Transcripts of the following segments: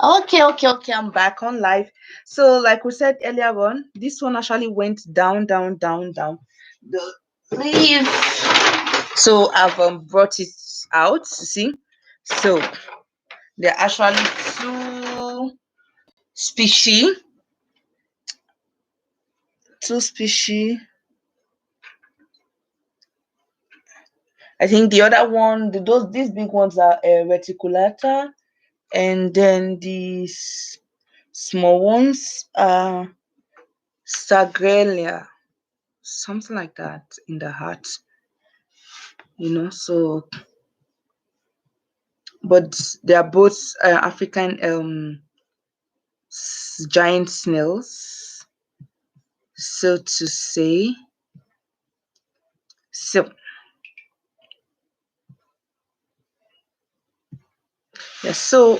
Okay. I'm back on live. So, like we said earlier on, this one actually went down the leaf. So I've brought it out. You see, so there are actually two species. Two species. I think the other one, these big ones are reticulata, and then these small ones are Sagrelia, something like that in the heart, So, but they are both African giant snails, so to say. So, yeah, so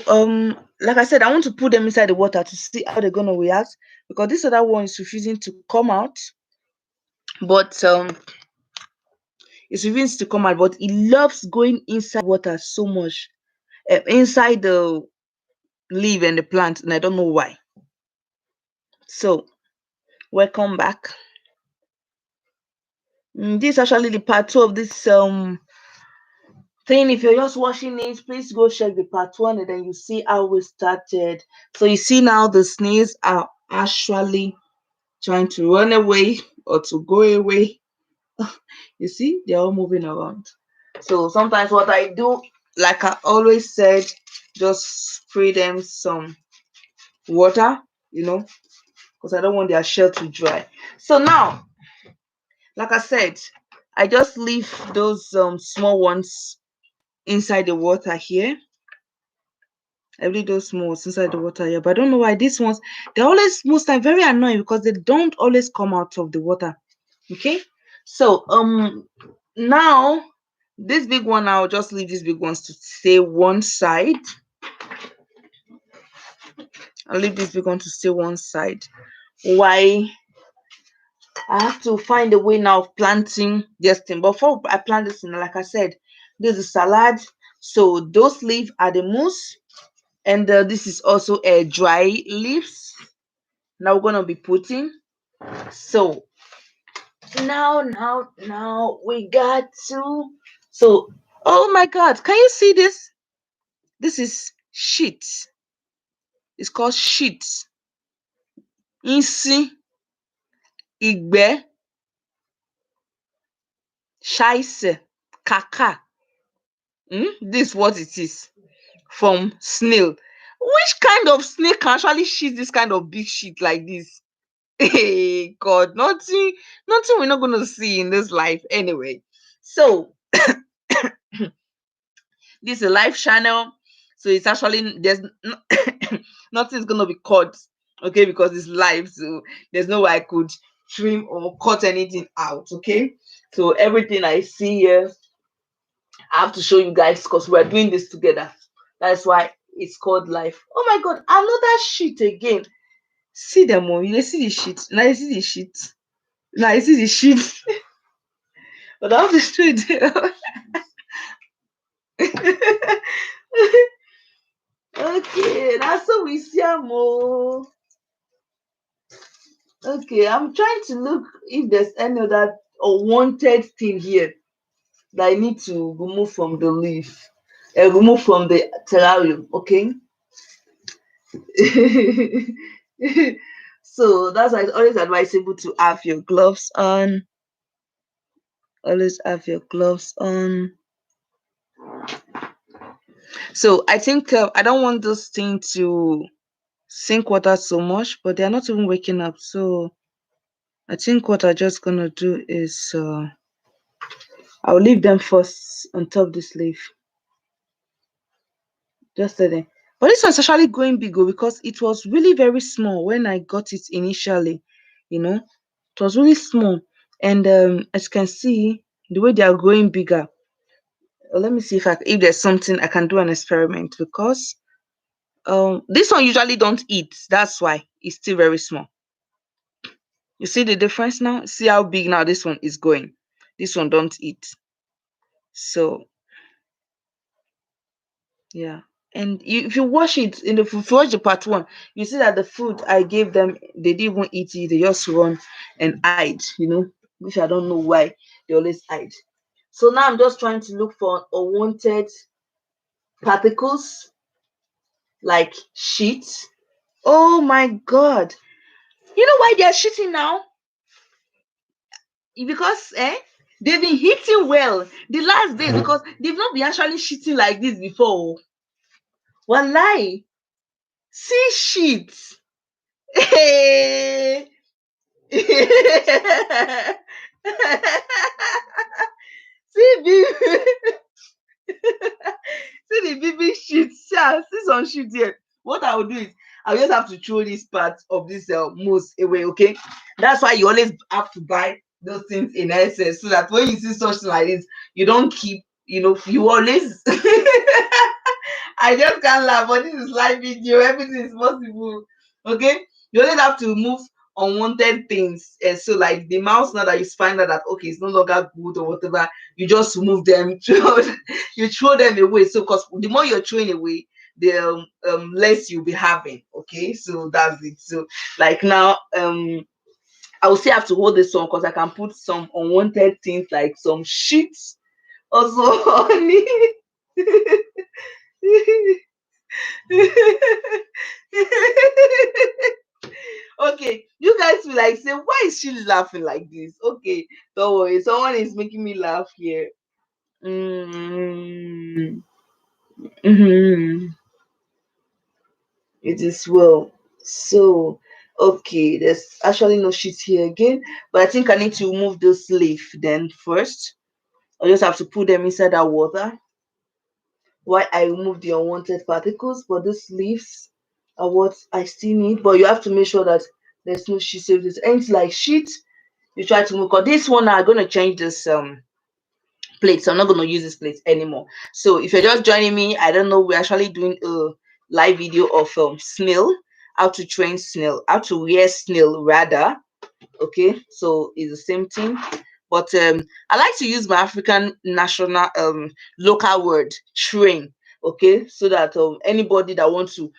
like I said, I want to put them inside the water to see how they're gonna react because this other one is refusing to come out, but it's refusing to come out, but it loves going inside water so much, inside the leaf and the plant, and I don't know why. So, welcome back. This is actually the part 2 of this thing. If you're just watching it, please go check the part 1 and then you see how we started. So you see now the snails are actually trying to run away or to go away. You see, they're all moving around. So sometimes what I do, like I always said, just spray them some water, because I don't want their shell to dry. So now, like I said, I just leave those small ones inside the water here. I leave those small ones inside the water here, but I don't know why these ones, they're always most time very annoying because they don't always come out of the water. Okay, so now this big one, I'll just leave these big ones to stay one side. I'll leave this big one to stay one side. Why? I have to find a way now of planting this thing. But before I plant this thing, like I said, this is salad. So those leaves are the mousse, and this is also a dry leaves. Now we're gonna be putting. So now we got to. So, oh my God, can you see this? This is shit. It's called shit. Insi, igbe, scheisse, kaka. This is what it is from snail. Which kind of snail can actually shit this kind of big shit like this? Hey God, nothing we're not gonna see in this life anyway. So this is a live channel, so it's actually there's nothing's gonna be cut, okay, because it's live, so there's no way I could trim or cut anything out, okay. So everything I see here, I have to show you guys because we're doing this together. That's why it's called life. Oh my God, another sheet again. See them all. You see the sheet. Now you see the sheet. Now you see the sheet. But I have to show it. Okay, that's so we see them all. Okay, I'm trying to look if there's any other unwanted thing here that I need to remove from the leaf. Remove from the terrarium, okay? So that's why it's always advisable to have your gloves on. Always have your gloves on. So I think I don't want this thing to sink water so much, but they're not even waking up. So I think what I'm just gonna do is I'll leave them first on top this leaf. Just there. But this one's actually going big because it was really very small when I got it initially. It was really small, and as you can see, the way they are growing bigger. Let me see if there's something I can do an experiment because this one usually don't eat. That's why it's still very small. You see the difference now? See how big now this one is going. This one don't eat. So yeah, And if you watch it if you watch the part one, you see that the food I gave them, they didn't even eat it. They just run and hide, which I don't know why they always hide. So now I'm just trying to look for unwanted particles like shit. Oh my god! You know why they're shitting now? Because they've been hitting well the last days, because they've not been actually shitting like this before. Wallahi, see shit. Hey. See baby. See the baby shit. See some shit here. What I will do is I'll just have to throw this part of this mousse away, okay? That's why you always have to buy those things in excess, so that when you see something like this, you don't keep, you always I just can't laugh, but this is live video, everything is possible. Okay? You always have to remove unwanted things. And so like the mouse, now that you find out that okay, it's no longer good or whatever, you just remove them, you throw them away. So because the more you're throwing away, the less you'll be having. Okay, so that's it. So like now I will still have to hold this one because I can put some unwanted things like some sheets also on it. Okay, you guys will like say, why is she laughing like this? Okay, don't worry, someone is making me laugh here. Mm, mhm. It is well. So, okay, there's actually no shit here again, but I think I need to remove this leaf then first. I just have to put them inside that water while I remove the unwanted particles. But these leaves are what I still need. But you have to make sure that there's no shit. So if there's anything like shit, you try to move. Cause this one I'm gonna change this plate, so I'm not gonna use this plate anymore. So if you're just joining me, I don't know, we're actually doing a live video of snail, how to train snail, how to rear snail rather. Okay, so it's the same thing, but I like to use my African national local word train. Okay, so that anybody that wants to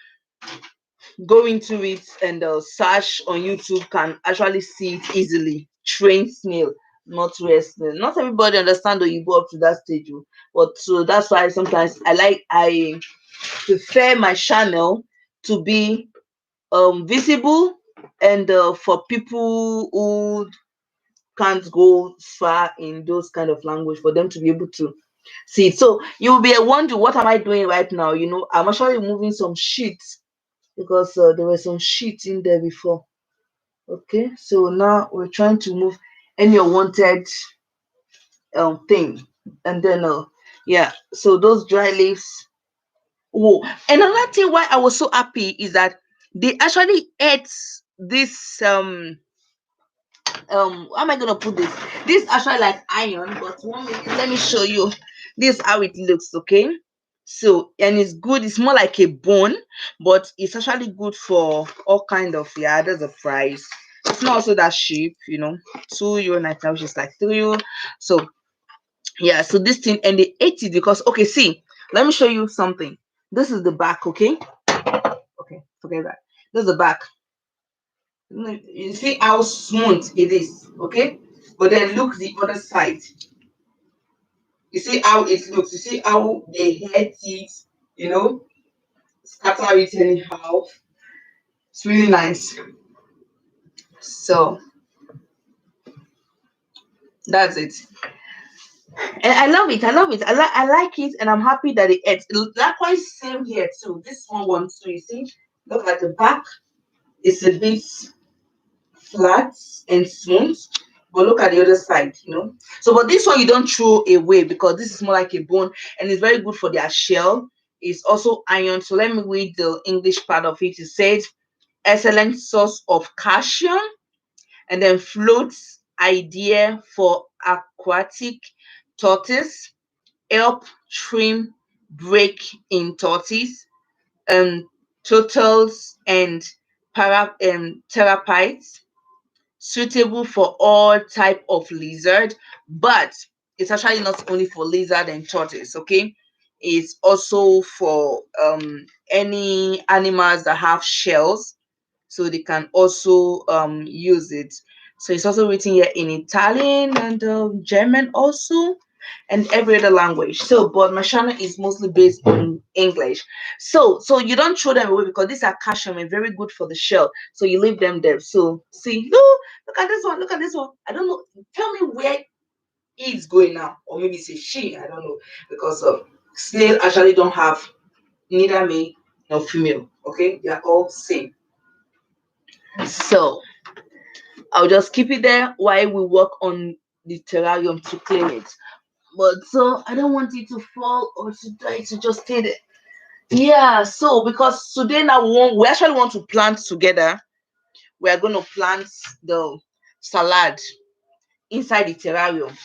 go into it and search on YouTube can actually see it easily. Train snail, not real snail. Not everybody understand or you go up to that stage, but so that's why sometimes I prefer my channel to be visible, and for people who can't go far in those kind of language, for them to be able to see it. So you'll be wondering, what am I doing right now? I'm actually moving some sheets because there was some shit in there before. Okay, so now we're trying to move any unwanted thing, and then yeah, so those dry leaves. Oh, another thing why I was so happy is that they actually ate this how am I gonna put this? This actually like iron, but 1 minute, let me show you. This how it looks, okay? So, and it's good, it's more like a bone, but it's actually good for all kind of, yeah, there's a fries. It's not also that cheap, 2 euro 99, which is like 3 euro. So yeah, so this thing, and they ate it because, okay, see, let me show you something. This is the back, okay? Okay, forget that. This is the back. You see how smooth it is, okay? But then look the other side. You see how it looks. You see how they hurt it, you know, scatter it anyhow. It's really nice. So that's it. And I love it. I love it. I like it, and I'm happy that it ate. Likewise, same here too. This one too. You see, look at the back. It's a bit flat and smooth. But look at the other side. So, but this one you don't throw away because this is more like a bone, and it's very good for their shell. It's also iron. So let me read the English part of it. It says excellent source of calcium, and then floats idea for aquatic tortoise, help trim break in tortoise, um, turtles and therapites, suitable for all type of lizard, but it's actually not only for lizard and tortoise. Okay, is also for any animals that have shells, so they can also use it. So it's also written here in Italian and German also, and every other language. So, but my channel is mostly based on English. So you don't throw them away because these are calcium and very good for the shell. So you leave them there. So see, no, look at this one, look at this one. I don't know. Tell me where it's going now, or maybe it's a she. I don't know, because snail actually don't have neither male nor female. Okay, they are all same. So I'll just keep it there while we work on the terrarium to clean it. But so I don't want it to fall or to die, to just stay there. Yeah, so because today now we actually want to plant together. We are going to plant the salad inside the terrarium.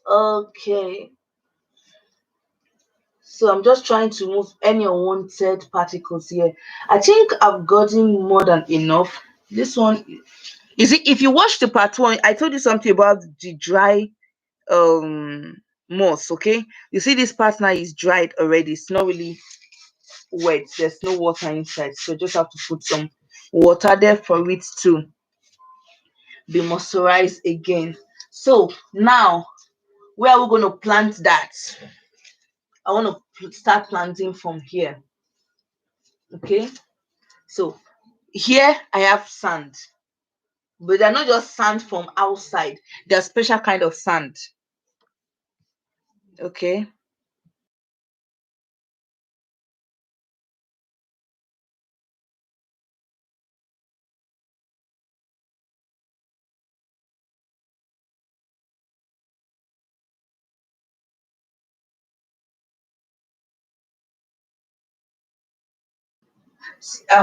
Okay. So I'm just trying to remove any unwanted particles here. I think I've gotten more than enough. This one, you see, if you watch the part one, I told you something about the dry um moss. Okay, you see this part now is dried already. It's not really wet. There's no water inside, so just have to put some water there for it to be moisturized again. So now, where are we going to plant that? I want to start planting from here. Okay, so here I have sand, but they're not just sand from outside. They're special kind of sand. Okay.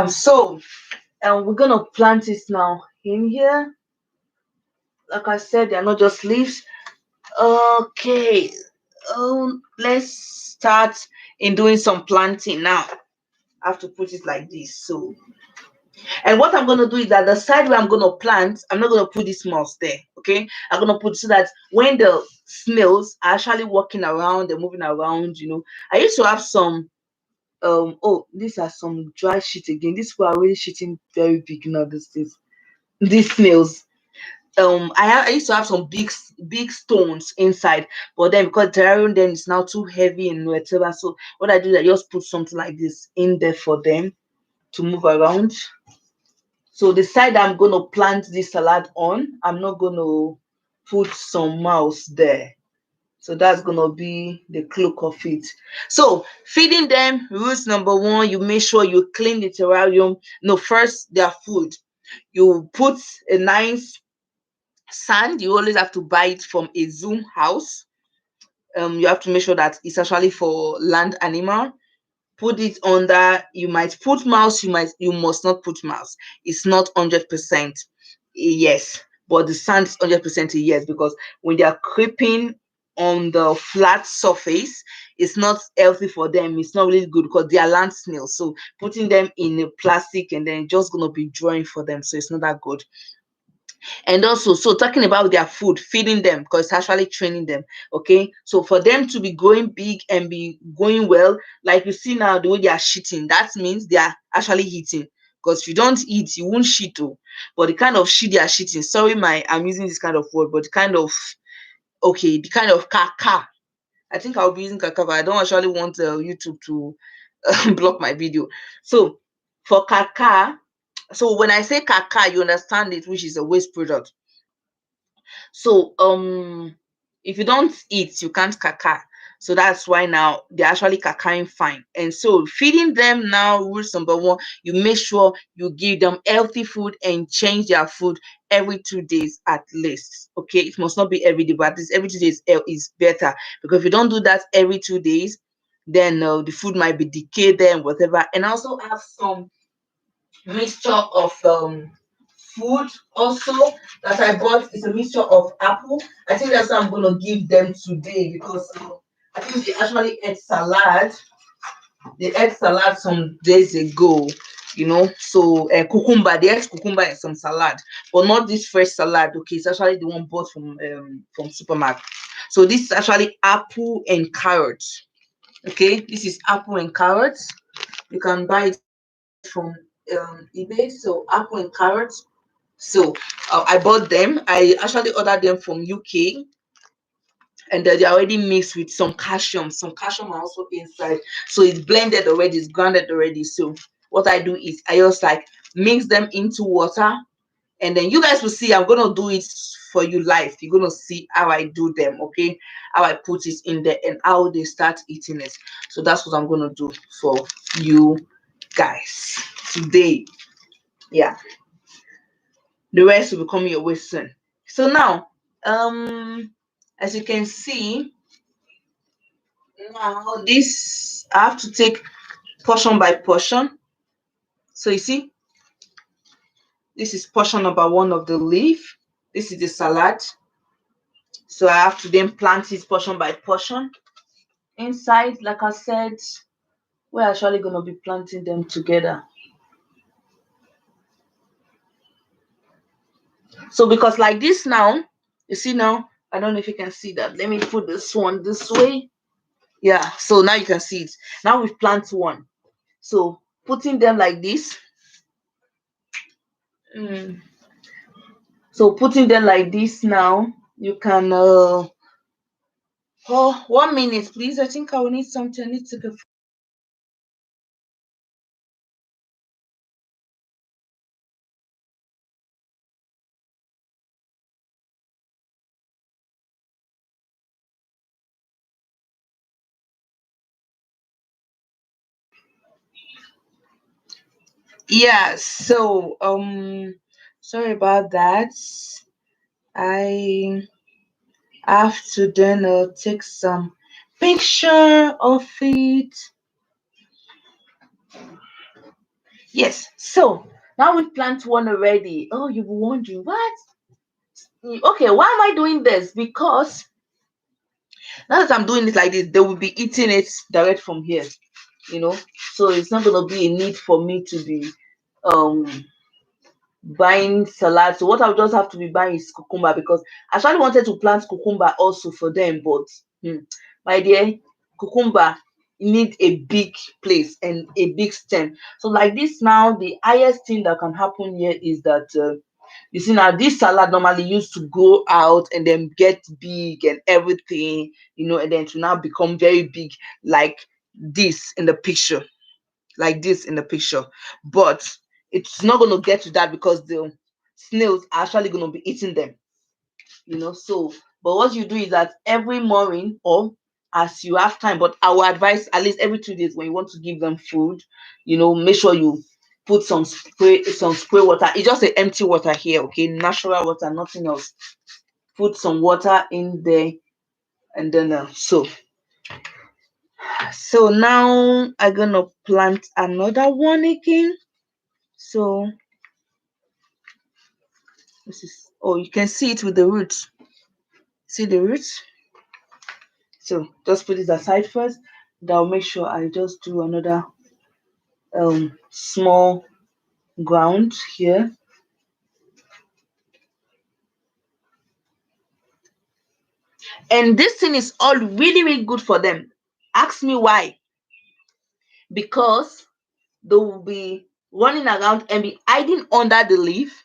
So we're gonna plant it now in here. Like I said, they're not just leaves. Okay. Let's start in doing some planting now. I have to put it like this. So, and what I'm gonna do is that the side where I'm gonna plant, I'm not gonna put this moss there. Okay, I'm gonna put so that when the snails are actually walking around, they're moving around. I used to have some. Oh, these are some dry shit again. These were already shitting very big now. These snails. I used to have some big stones inside, but then because terrarium then is now too heavy and whatever, so what I do is I just put something like this in there for them to move around. So the side I'm gonna plant this salad on, I'm not gonna put some mouse there. So that's gonna be the cloak of it. So feeding them, rules number one, you make sure you clean the terrarium. No, first their food. You put a nice sand. You always have to buy it from a zoom house. You have to make sure that it's actually for land animal. Put it under. You might put mouse, you must not put mouse. It's not 100% yes, but the sand is 100% a yes, because when they are creeping on the flat surface, it's not healthy for them. It's not really good because they are land snails. So putting them in a plastic and then just gonna be drawing for them, so it's not that good. And also, so talking about their food, feeding them, because it's actually training them. Okay, so for them to be growing big and be going well, like you see now the way they are shitting, that means they are actually eating. Because if you don't eat, you won't shit too. But the kind of shit they are shitting, sorry, I'm using this kind of word, but the kind of, okay, the kind of caca. I think I'll be using caca, but I don't actually want YouTube to block my video. So for caca, so when I say caca, you understand it, which is a waste product. So if you don't eat, you can't caca. So that's why now they're actually cacaing fine. And so feeding them now, rules number one, you make sure you give them healthy food and change their food every 2 days at least. Okay, it must not be every day, but at least every 2 days is better, because if you don't do that every 2 days, then the food might be decayed there and whatever. And I also have some mixture of food also that I bought. Is a mixture of apple. I think that's what I'm gonna give them today, because I think they actually ate salad. They ate salad some days ago. So cucumber, there's cucumber and some salad, but not this fresh salad. Okay, it's actually the one bought from supermarket. So this is actually apple and carrots. Okay, this is apple and carrots. You can buy it from eBay. So apple and carrots. So I bought them. I actually ordered them from UK, and they're already mixed with some calcium. Some calcium are also inside, so it's blended already, it's grounded already. So what I do is I just like mix them into water, and then you guys will see. I'm gonna do it for you live. You're gonna see how I do them, okay? How I put it in there and how they start eating it. So that's what I'm gonna do for you guys today. Yeah, the rest will be coming your way soon. So now, as you can see, now this I have to take portion by portion. So you see, this is portion number one of the leaf. This is the salad. So I have to then plant it portion by portion. Inside, like I said, we're actually going to be planting them together. So because like this now, you see now, I don't know if you can see that. Let me put this one this way. Yeah, so now you can see it. Now we've planted one. So putting them like this. So putting them like this now, you can oh, 1 minute, please. I think I will need something. I need to go. Yeah, so sorry about that. I have to then take some picture of it. Yes, so now we plant one already. Oh, you were wondering what? Okay, why am I doing this? Because now that I'm doing it like this, they will be eating it direct from here, you know. So it's not gonna be a need for me to be um buying salad. So what I'll just have to be buying is cucumber, because I actually wanted to plant cucumber also for them, but my dear, cucumber need a big place and a big stem. So like this now, the highest thing that can happen here is that you see now this salad normally used to grow out and then get big and everything, and then to now become very big like this in the picture, but it's not going to get to that because the snails are actually going to be eating them, so but what you do is that every morning, or as you have time, but I will advise at least every 2 days, when you want to give them food, make sure you put some spray water. It's just a empty water here, okay, natural water, nothing else. Put some water in there, and then so now I'm gonna plant another one again. So this is, oh, you can see it with the roots. See the roots? So just put it aside first. Then I'll make sure I just do another small ground here. And this thing is all really, really good for them. Ask me why. Because they will be running around and be hiding under the leaf,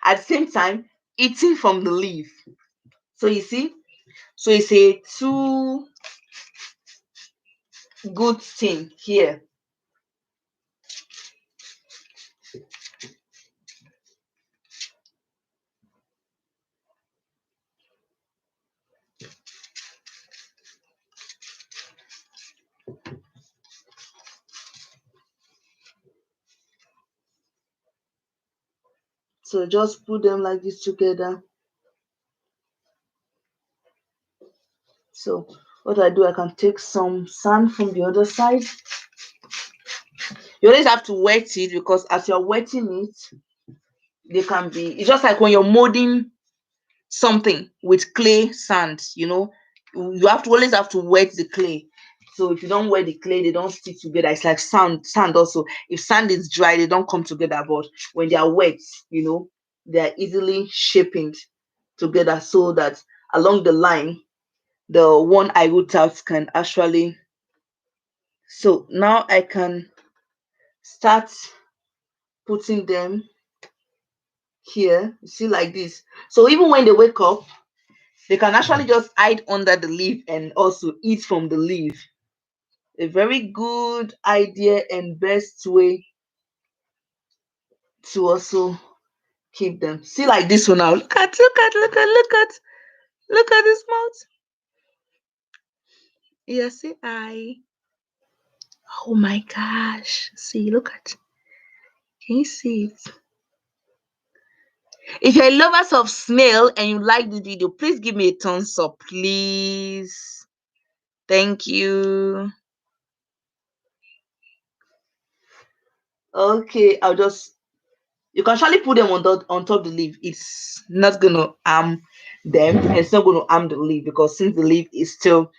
at the same time eating from the leaf. So you see, so it's a two good thing here. So just put them like this together. So what I do, I can take some sand from the other side. You always have to wet it, because as you're wetting it, they can be, it's just like when you're molding something with clay sand, you have to always have to wet the clay. So if you don't wear the clay, they don't stick together. It's like sand. Sand also. If sand is dry, they don't come together. But when they are wet, they are easily shaping together, so that along the line, the one I wrote out can actually. So now I can start putting them here. You see, like this. So even when they wake up, they can actually just hide under the leaf and also eat from the leaf. A very good idea and best way to also keep them. See, like this one now. Look at this mouth. Yeah, see, oh my gosh. See, look at. Can you see it? If you're a lovers of snail and you like this video, please give me a thumbs up, please. Thank you. Okay, you can actually put them on top of the leaf. It's not gonna harm them, and it's not gonna harm the leaf, because since the leaf is still,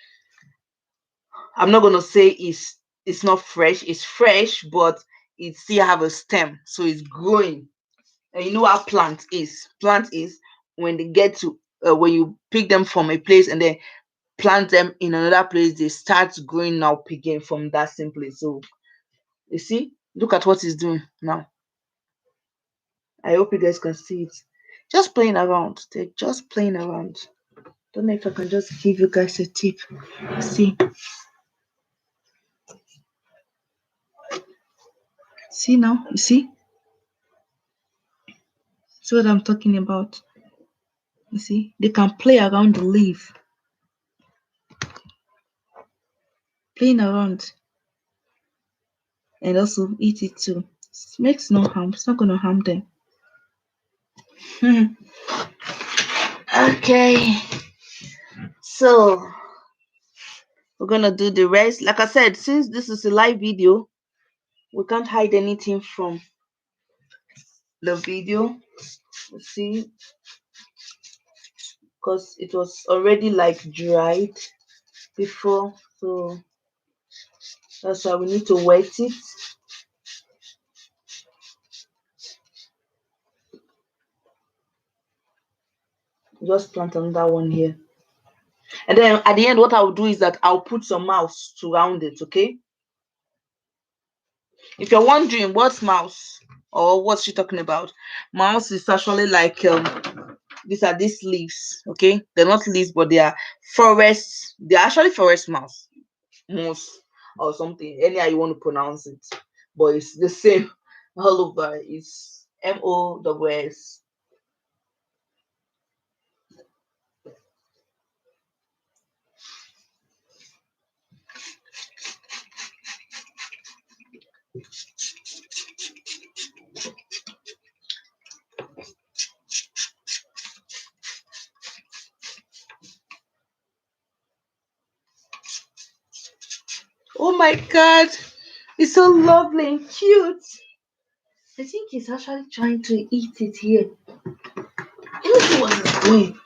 I'm not gonna say it's not fresh. It's fresh, but it still have a stem, so it's growing. And you know how plant is. Plant is when they get to when you pick them from a place and then plant them in another place, they start growing up again from that same place. So you see, look at what it's doing now. I hope you guys can see it. Just playing around. They're just playing around. Don't know if I can just give you guys a tip. See. See now? You see? See what I'm talking about? You see? They can play around the leaf. Playing around. And also eat it too. It makes no harm. It's not gonna harm them. Okay. So we're gonna do the rest. Like I said, since this is a live video, we can't hide anything from the video. See, because it was already like dried before, so that's why we need to wet it. Just plant another one here, and then at the end what I'll do is that I'll put some mouse to round it. Okay, if you're wondering what's mouse or what's she talking about, mouse is actually like these leaves. Okay, they're not leaves, but they are forest. They're actually forest mouse or something, anyhow you want to pronounce it, but it's the same all over. It's MOWS. Oh my god, it's so lovely and cute. I think he's actually trying to eat it here. Let me see what he's doing.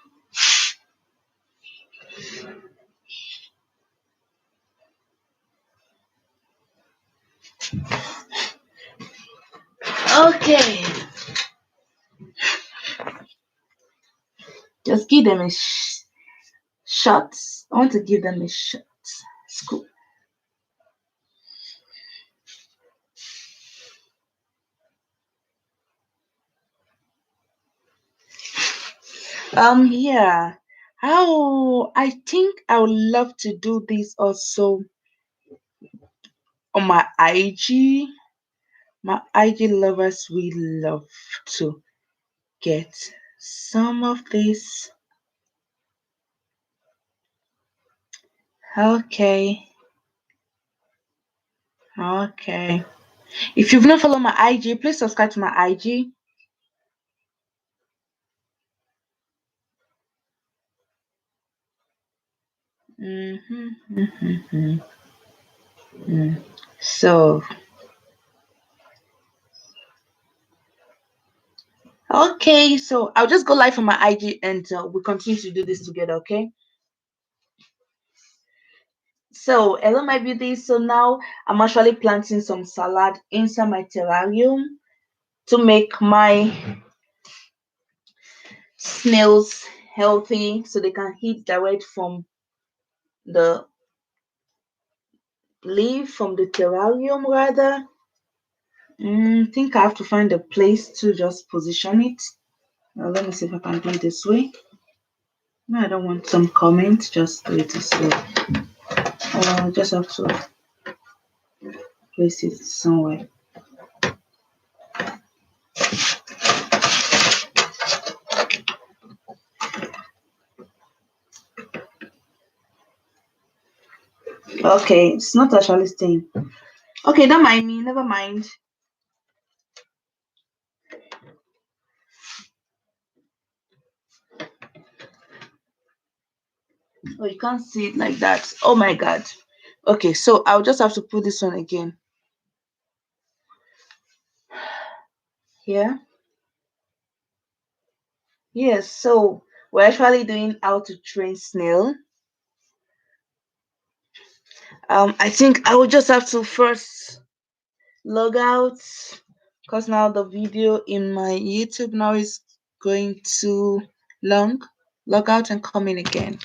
Okay, just give them a shot. I want to give them a shot. School. Yeah. How I think I would love to do this also on my IG. My IG lovers, we love to get some of this. Okay. Okay. If you've not followed my IG, please subscribe to my IG. So, okay. So I'll just go live on my IG and we continue to do this together. Okay. So hello my beauties. So now I'm actually planting some salad inside my terrarium to make my snails healthy so they can eat direct from the leaf from the terrarium rather. Think I have to find a place to just position it. Let me see if I can do it this way. No, I don't want some comments, just do it this way. Just have to place it somewhere. Okay, it's not actually staying. Okay, don't mind me, never mind. Oh, you can't see it like that. Oh my god. Okay, so I'll just have to put this one again. Here. Yes, so we're actually doing how to train snail. I think I will just have to first log out because now the video in my YouTube now is going too long. Log out and come in again.